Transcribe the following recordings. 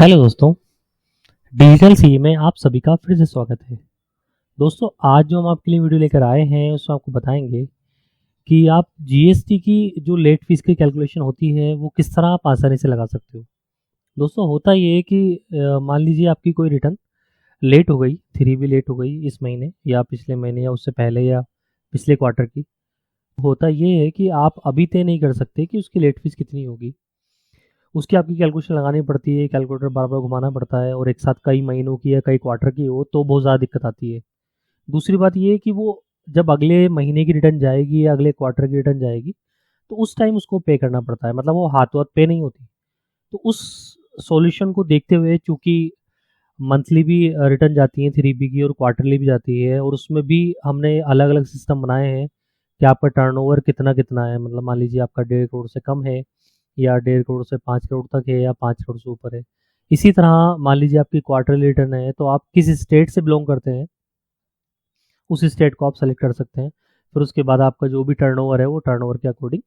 Hello दोस्तों, digital CA में आप सभी का फिर से स्वागत है। दोस्तों, आज जो हम आपके लिए वीडियो लेकर आए हैं उसमें आपको बताएंगे कि आप जीएसटी की जो लेट फीस की कैलकुलेशन होती है वो किस तरह आप आसानी से लगा सकते हो। दोस्तों, होता ये है कि मान लीजिए आपकी कोई रिटर्न लेट हो गई, 3 भी लेट हो गई इस महीने या पिछले महीने या उससे पहले या पिछले क्वार्टर की। होता ये है कि आप अभी तय नहीं कर सकते कि उसकी लेट फीस कितनी होगी। उसकी आपकी कैलकुलेशन लगानी पड़ती है, कैलकुलेटर बार बार घुमाना पड़ता है और एक साथ कई महीनों की या कई क्वार्टर की हो तो बहुत ज़्यादा दिक्कत आती है। दूसरी बात ये है कि वो जब अगले महीने की रिटर्न जाएगी या अगले क्वार्टर की रिटर्न जाएगी तो उस टाइम उसको पे करना पड़ता है, मतलब वो हाथों हाथ पे नहीं होती। तो उस सॉल्यूशन को देखते हुए, चूंकि मंथली भी रिटर्न जाती है 3 की और क्वार्टरली भी जाती है, और उसमें भी हमने अलग अलग सिस्टम बनाए हैं कि आपका टर्नओवर कितना कितना है। मतलब मान लीजिए आपका 1.5 करोड़ से कम है या 1.5 करोड़ से 5 करोड़ तक है या 5 करोड़ से ऊपर है। इसी तरह मान लीजिए आपकी क्वार्टरली रिटर्न है तो आप किस स्टेट से बिलोंग करते हैं उस स्टेट को आप सेलेक्ट कर सकते हैं। फिर उसके बाद आपका जो भी टर्नओवर है वो टर्नओवर के अकॉर्डिंग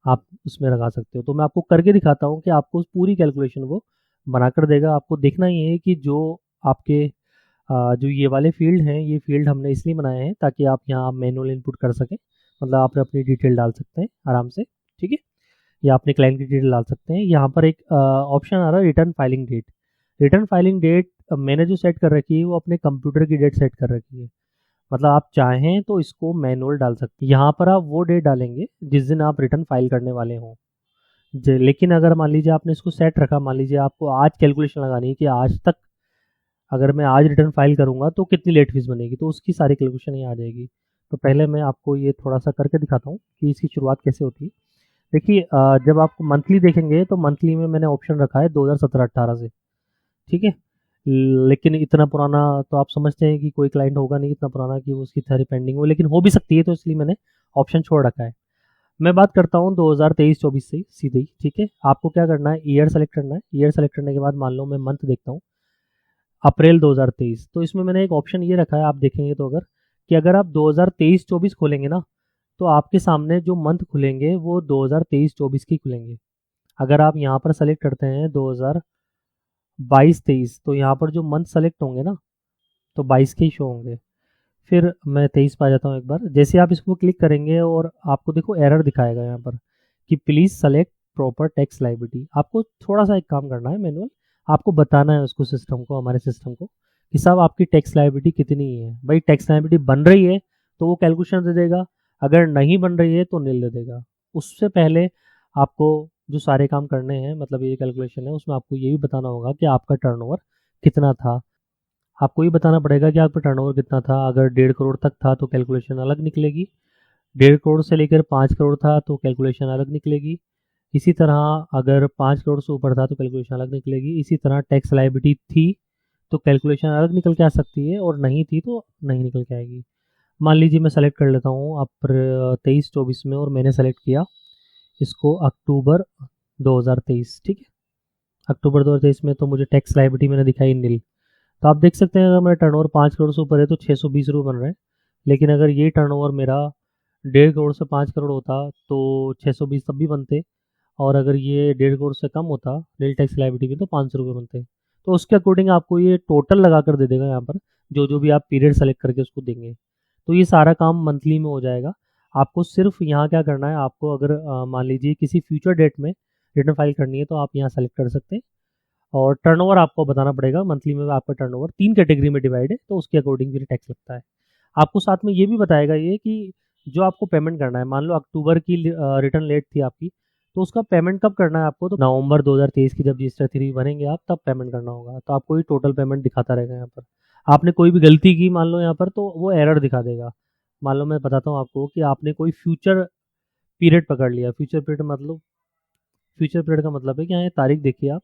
आप उसमें लगा सकते हो। तो मैं आपको करके दिखाता हूँ कि आपको पूरी कैलकुलेशन वो बनाकर देगा। आपको देखना ये है कि जो आपके जो ये वाले फील्ड हैं, ये फील्ड हमने इसलिए बनाए हैं ताकि आप यहाँ मैनुअल इनपुट कर सकें। मतलब आप अपनी डिटेल डाल सकते हैं आराम से, ठीक है, या अपने क्लाइंट की डिटेल डाल सकते हैं। यहाँ पर एक ऑप्शन आ रहा है return filing date. Return filing date मैंने जो सेट कर रखी है वो अपने कंप्यूटर की डेट सेट कर रखी है। मतलब आप चाहें तो इसको मैनुअल डाल सकते हैं। यहाँ पर आप वो डेट डालेंगे जिस दिन आप रिटर्न फाइल करने वाले हों। लेकिन अगर मान लीजिए आपने इसको सेट रखा, मान लीजिए आपको आज कैलकुलेशन लगानी है कि आज तक अगर मैं आज रिटर्न फाइल करूंगा तो कितनी लेट फीस बनेगी, तो उसकी सारी कैलकुलेशन यहाँ आ जाएगी। तो पहले मैं आपको ये थोड़ा सा करके दिखाता हूँ कि इसकी शुरुआत कैसे होती है। देखिए, जब आप मंथली देखेंगे तो मंथली में मैंने ऑप्शन रखा है 2017-18 से, ठीक है। लेकिन इतना पुराना तो आप समझते हैं कि कोई क्लाइंट होगा नहीं इतना पुराना कि उसकी सारी पेंडिंग हो, लेकिन हो भी सकती है, तो इसलिए मैंने ऑप्शन छोड़ रखा है। मैं बात करता हूँ 2023-24 से सीधे ही, ठीक है। आपको क्या करना है, ईयर सेलेक्ट करना है। ईयर सेलेक्ट करने के बाद मान लो मैं मंथ देखता हूँ अप्रैल 2023, तो इसमें मैंने एक ऑप्शन ये रखा है, आप देखेंगे तो अगर कि अगर आप 2023-24 खोलेंगे ना तो आपके सामने जो मंथ खुलेंगे वो 2023-24 की खुलेंगे। अगर आप यहाँ पर सेलेक्ट करते हैं 2022-23 तो यहाँ पर जो मंथ सेलेक्ट होंगे ना तो 22 के ही शो होंगे। फिर मैं 23 पे आ जाता हूँ एक बार। जैसे आप इसको क्लिक करेंगे और आपको देखो एरर दिखाएगा यहाँ पर कि please select proper tax liability. आपको थोड़ा सा एक काम करना है मैनुअल, आपको बताना है उसको, सिस्टम को, हमारे सिस्टम को, कि साहब आपकी टैक्स लायबिलिटी कितनी है। भाई टैक्स लायबिलिटी बन रही है तो वो कैलकुलेशन दे देगा, अगर नहीं बन रही है तो नील दे देगा। उससे पहले आपको जो सारे काम करने हैं, मतलब ये कैलकुलेशन है उसमें आपको ये भी बताना होगा कि आपका टर्नओवर कितना था। आपको ये बताना पड़ेगा कि आपका टर्नओवर कितना था। अगर 1.5 करोड़ तक था तो कैलकुलेशन अलग निकलेगी, 1.5 करोड़ से लेकर 5 करोड़ था तो कैलकुलेशन अलग निकलेगी। इसी तरह अगर 5 करोड़ से ऊपर था तो कैलकुलेशन अलग निकलेगी। इसी तरह टैक्स लायबिलिटी थी तो कैलकुलेशन अलग निकल के आ सकती है, और नहीं थी तो नहीं निकल के आएगी। मान लीजिए मैं सेलेक्ट कर लेता हूँ अप्रैल 23-24 में, और मैंने सेलेक्ट किया इसको अक्टूबर 2023, ठीक है। अक्टूबर 2023 में तो मुझे टैक्स लायबिलिटी मैंने दिखाई नील। तो आप देख सकते हैं अगर मेरा टर्नओवर 5 करोड़ से ऊपर है तो 620 रुपये बन रहे हैं। लेकिन अगर ये टर्नओवर मेरा 1.5 करोड़ से 5 करोड़ होता तो 620 तब भी बनते, और अगर ये 1.5 करोड़ से कम होता नील टैक्स लायबिलिटी में तो 500 रुपये बनते। तो उसके अकॉर्डिंग आपको ये टोटल लगा कर दे देगा यहाँ पर, जो जो भी आप पीरियड सेलेक्ट करके उसको देंगे। तो ये सारा काम मंथली में हो जाएगा। आपको सिर्फ यहाँ क्या करना है, आपको अगर मान लीजिए किसी फ्यूचर डेट में रिटर्न फाइल करनी है तो आप यहाँ सेलेक्ट कर सकते हैं, और टर्नओवर आपको बताना पड़ेगा। मंथली में आपका टर्नओवर 3 कैटेगरी में डिवाइड है तो उसके अकॉर्डिंग फिर टैक्स लगता है। आपको साथ में ये भी बताएगा ये कि जो आपको पेमेंट करना है, मान लो अक्टूबर की रिटर्न लेट थी आपकी, तो उसका पेमेंट कब करना है आपको, तो नवंबर 2023 की जब रजिस्टर 3 बनेंगे आप तब पेमेंट करना होगा। तो आपको ये टोटल पेमेंट दिखाता रहेगा यहाँ पर। आपने कोई भी गलती की मान लो यहाँ पर तो वो एरर दिखा देगा। मान लो मैं बताता हूँ आपको कि आपने कोई फ्यूचर पीरियड पकड़ लिया। फ्यूचर पीरियड का मतलब है कि यहाँ ये तारीख देखिए आप,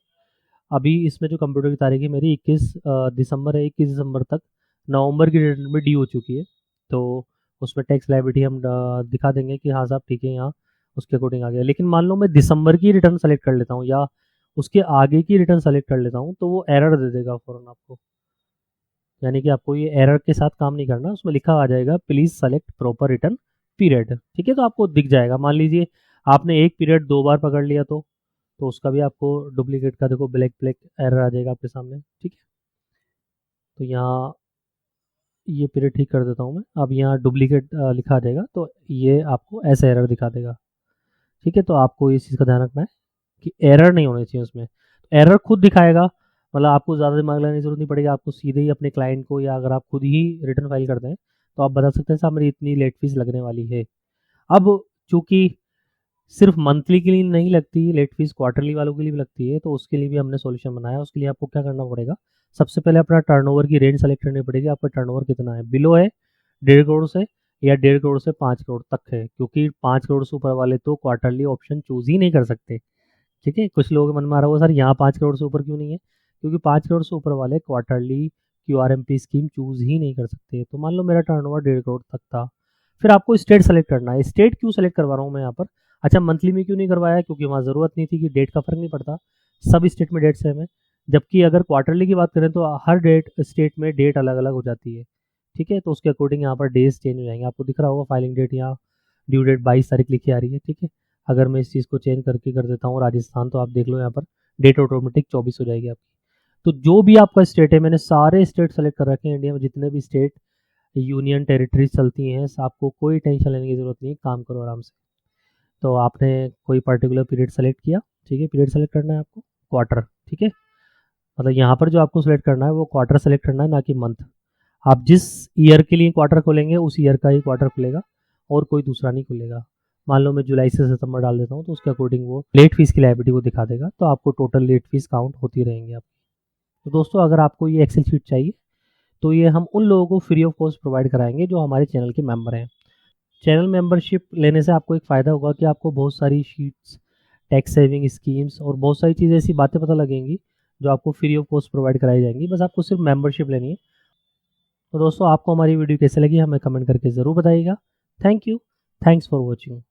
अभी इसमें जो कंप्यूटर की तारीख है मेरी 21 दिसंबर है, 21 दिसंबर तक नवंबर की रिटर्न में डी हो चुकी है। तो उसमें टैक्स लायबिलिटी हम दिखा देंगे कि हाँ साहब ठीक है, यहाँ उसके अकॉर्डिंग आ गया। लेकिन मान लो मैं दिसंबर की रिटर्न सेलेक्ट कर लेता हूँ या उसके आगे की रिटर्न सेलेक्ट कर लेता हूँ तो वो एरर दे देगा फ़ौरन आपको। यानी कि आपको ये एरर के साथ काम नहीं करना, उसमें लिखा आ जाएगा please select proper return period, ठीक है। तो आपको दिख जाएगा। मान लीजिए आपने एक पीरियड 2 बार पकड़ लिया तो तो उसका भी आपको डुप्लीकेट का देखो ब्लैक ब्लैक एरर आ जाएगा आपके सामने। ठीक है, तो यहाँ ये पीरियड ठीक कर देता हूँ मैं। अब यहाँ डुप्लीकेट लिखा आ जाएगा, तो ये आपको ऐसा एरर दिखा देगा। ठीक है, तो आपको इस चीज़ का ध्यान रखना है कि एरर नहीं होने चाहिए उसमें। एरर खुद दिखाएगा, मतलब आपको ज़्यादा दिमाग लगाने की जरूरत नहीं पड़ेगी। आपको सीधे ही अपने क्लाइंट को, या अगर आप खुद ही रिटर्न फाइल करते हैं तो आप बता सकते हैं साहब मेरी इतनी लेट फीस लगने वाली है। अब चूंकि सिर्फ मंथली के लिए नहीं लगती लेट फीस, क्वार्टरली वालों के लिए भी लगती है, तो उसके लिए भी हमने सॉल्यूशन बनाया। उसके लिए आपको क्या करना पड़ेगा, सबसे पहले अपना टर्नओवर की रेंज सेलेक्ट करनी पड़ेगी। आपका टर्नओवर कितना है, बिलो है 1.5 करोड़ से, या 1.5 करोड़ से 5 करोड़ तक है, क्योंकि 5 करोड़ से ऊपर वाले तो क्वार्टरली ऑप्शन चूज ही नहीं कर सकते। ठीक है, कुछ लोगों के मन में आ रहा होगा सर यहाँ 5 करोड़ से ऊपर क्यों नहीं है, क्योंकि 5 करोड़ से ऊपर वाले क्वार्टरली QRMP स्कीम चूज ही नहीं कर सकते। तो मान लो मेरा टर्नओवर 1.5 करोड़ तक था, फिर आपको स्टेट सेलेक्ट करना है। स्टेट क्यों सेलेक्ट करवा रहा हूँ मैं यहाँ पर, अच्छा मंथली में क्यों नहीं करवाया, क्योंकि वहाँ ज़रूरत नहीं थी, कि डेट का फर्क नहीं पड़ता, सब स्टेट में डेट सेम है। जबकि अगर क्वार्टरली की बात करें तो हर डेट स्टेट में डेट अलग अलग हो जाती है। ठीक है, तो उसके अकॉर्डिंग यहाँ पर डेज चेंज हो जाएंगे। आपको दिख रहा होगा फाइलिंग डेट यहाँ ड्यू डेट 22 तारीख लिखी आ रही है। ठीक है, अगर मैं इस चीज़ को चेंज करके कर देता हूँ राजस्थान, तो आप देख लो यहाँ पर डेट ऑटोमेटिक 24 हो जाएगी आपकी। तो जो भी आपका स्टेट है, मैंने सारे स्टेट सेलेक्ट कर रखे हैं इंडिया में, जितने भी स्टेट यूनियन टेरिटरीज चलती हैं, आपको कोई टेंशन लेने की ज़रूरत नहीं, काम करो आराम से। तो आपने कोई पर्टिकुलर पीरियड सेलेक्ट किया, ठीक है, पीरियड सेलेक्ट करना है आपको क्वार्टर। ठीक है, मतलब यहाँ पर जो आपको सेलेक्ट करना है वो क्वार्टर सेलेक्ट करना है, ना कि मंथ। आप जिस ईयर के लिए क्वार्टर खोलेंगे उस ईयर का ही क्वार्टर खुलेगा, और कोई दूसरा नहीं खुलेगा। मान लो मैं जुलाई से सितंबर डाल देता हूँ, तो उसके अकॉर्डिंग वो लेट फीस की लायबिलिटी को दिखा देगा, तो आपको टोटल लेट फीस काउंट होती रहेंगी आपकी। तो दोस्तों अगर आपको ये एक्सेल शीट चाहिए तो ये हम उन लोगों को फ्री ऑफ कॉस्ट प्रोवाइड कराएंगे जो हमारे चैनल के मेंबर हैं। चैनल मेंबरशिप लेने से आपको एक फ़ायदा होगा कि आपको बहुत सारी शीट्स, टैक्स सेविंग स्कीम्स और बहुत सारी चीज़ें, ऐसी बातें पता लगेंगी जो आपको फ्री ऑफ कॉस्ट प्रोवाइड कराई जाएंगी। बस आपको सिर्फ मेंबरशिप लेनी है। तो दोस्तों आपको हमारी वीडियो कैसे लगी हमें कमेंट करके ज़रूर बताइएगा। Thank you, thanks for watching.